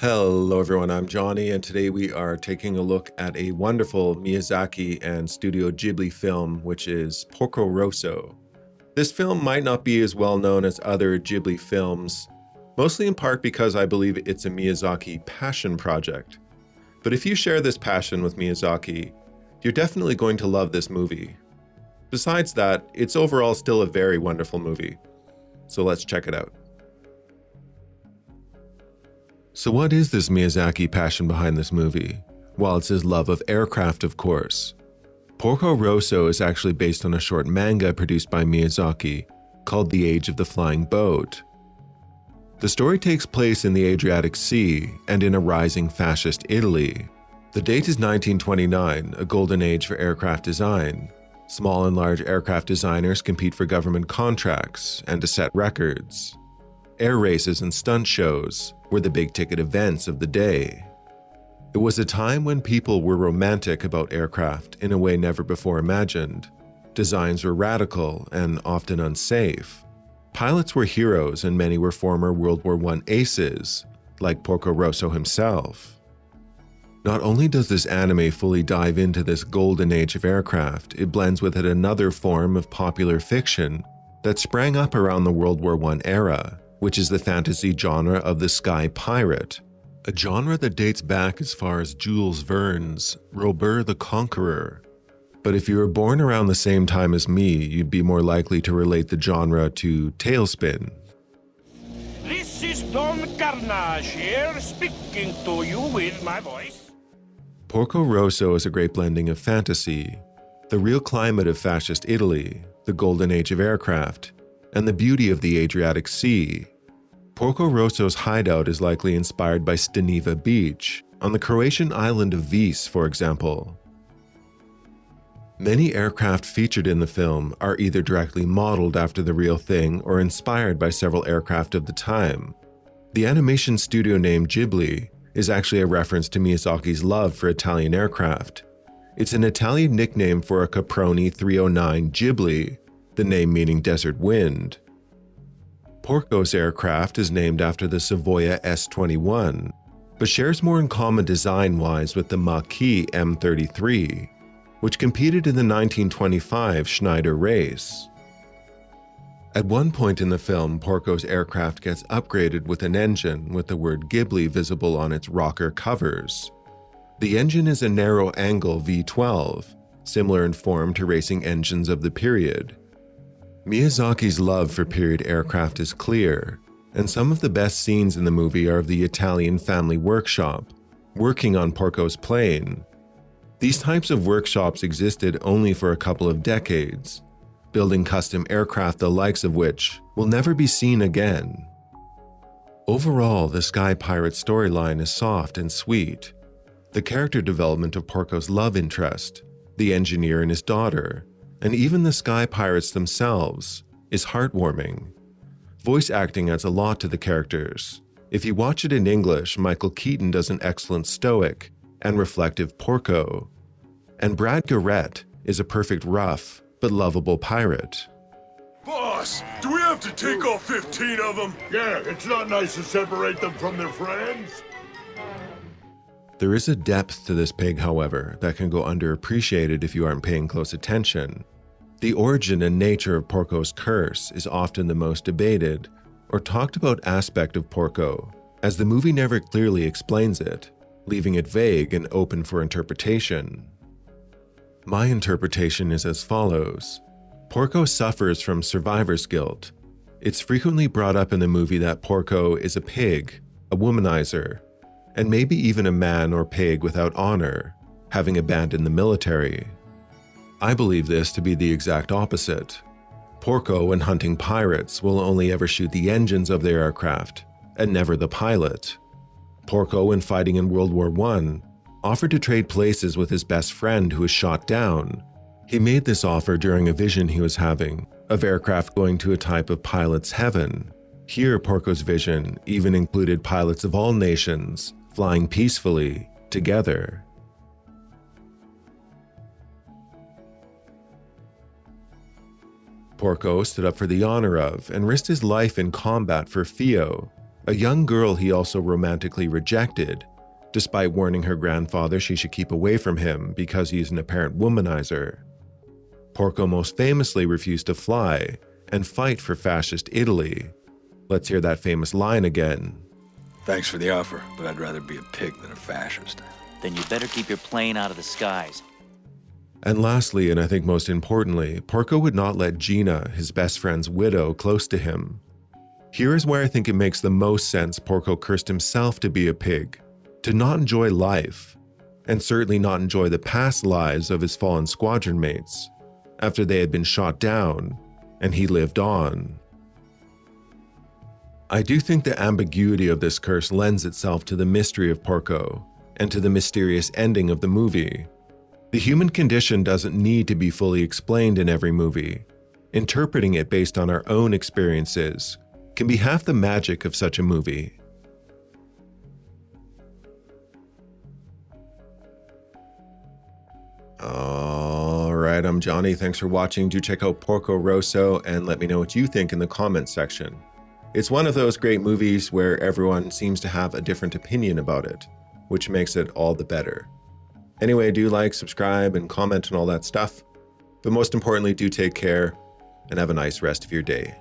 Hello everyone, I'm Johnny, and today we are taking a look at a wonderful Miyazaki and Studio Ghibli film, which is Porco Rosso. This film might not be as well known as other Ghibli films, mostly in part because I believe it's a Miyazaki passion project. But if you share this passion with Miyazaki, you're definitely going to love this movie. Besides that, it's overall still a very wonderful movie. So let's check it out. So what is this Miyazaki passion behind this movie? Well, it's his love of aircraft, of course. Porco Rosso is actually based on a short manga produced by Miyazaki called The Age of the Flying Boat. The story takes place in the Adriatic Sea and in a rising fascist Italy. The date is 1929, a golden age for aircraft design. Small and large aircraft designers compete for government contracts and to set records. Air races and stunt shows were the big-ticket events of the day. It was a time when people were romantic about aircraft in a way never before imagined. Designs were radical and often unsafe. Pilots were heroes and many were former World War I aces, like Porco Rosso himself. Not only does this anime fully dive into this golden age of aircraft, it blends with it another form of popular fiction that sprang up around the World War I era, which is the fantasy genre of the sky pirate, a genre that dates back as far as Jules Verne's Robert the Conqueror. But if you were born around the same time as me, you'd be more likely to relate the genre to Tailspin. This is Don Carnage here, speaking to you with my voice. Porco Rosso is a great blending of fantasy, the real climate of fascist Italy, the golden age of aircraft, and the beauty of the Adriatic Sea. Porco Rosso's hideout is likely inspired by Staniva Beach, on the Croatian island of Vis, for example. Many aircraft featured in the film are either directly modeled after the real thing or inspired by several aircraft of the time. The animation studio name Ghibli is actually a reference to Miyazaki's love for Italian aircraft. It's an Italian nickname for a Caproni 309 Ghibli, the name meaning desert wind. Porco's aircraft is named after the Savoia S-21, but shares more in common design-wise with the Mach-E M33, which competed in the 1925 Schneider race. At one point in the film, Porco's aircraft gets upgraded with an engine with the word Ghibli visible on its rocker covers. The engine is a narrow-angle V12, similar in form to racing engines of the period. Miyazaki's love for period aircraft is clear, and some of the best scenes in the movie are of the Italian family workshop, working on Porco's plane. These types of workshops existed only for a couple of decades, building custom aircraft the likes of which will never be seen again. Overall, the Sky Pirate storyline is soft and sweet. The character development of Porco's love interest, the engineer and his daughter, and even the Sky Pirates themselves, is heartwarming. Voice acting adds a lot to the characters. If you watch it in English, Michael Keaton does an excellent stoic and reflective Porco, and Brad Garrett is a perfect rough but lovable pirate. Boss, do we have to take all 15 of them? Yeah, it's not nice to separate them from their friends. There is a depth to this pig, however, that can go underappreciated if you aren't paying close attention. The origin and nature of Porco's curse is often the most debated or talked about aspect of Porco, as the movie never clearly explains it, leaving it vague and open for interpretation. My interpretation is as follows. Porco suffers from survivor's guilt. It's frequently brought up in the movie that Porco is a pig, a womanizer, and maybe even a man or pig without honor, having abandoned the military. I believe this to be the exact opposite. Porco, when hunting pirates, will only ever shoot the engines of their aircraft, and never the pilot. Porco, when fighting in World War I, offered to trade places with his best friend who was shot down. He made this offer during a vision he was having, of aircraft going to a type of pilot's heaven. Here, Porco's vision even included pilots of all nations, flying peacefully, together. Porco stood up for the honor of and risked his life in combat for Fio, a young girl he also romantically rejected, despite warning her grandfather she should keep away from him because he is an apparent womanizer. Porco most famously refused to fly and fight for fascist Italy. Let's hear that famous line again. Thanks for the offer, but I'd rather be a pig than a fascist. Then you better keep your plane out of the skies. And lastly, and I think most importantly, Porco would not let Gina, his best friend's widow, close to him. Here is where I think it makes the most sense Porco cursed himself to be a pig, to not enjoy life, and certainly not enjoy the past lives of his fallen squadron mates, after they had been shot down and he lived on. I do think the ambiguity of this curse lends itself to the mystery of Porco and to the mysterious ending of the movie. The human condition doesn't need to be fully explained in every movie. Interpreting it based on our own experiences can be half the magic of such a movie. Alright, I'm Johnny. Thanks for watching. Do check out Porco Rosso and let me know what you think in the comments section. It's one of those great movies where everyone seems to have a different opinion about it, which makes it all the better. Anyway, do like, subscribe, and comment and all that stuff. But most importantly, do take care and have a nice rest of your day.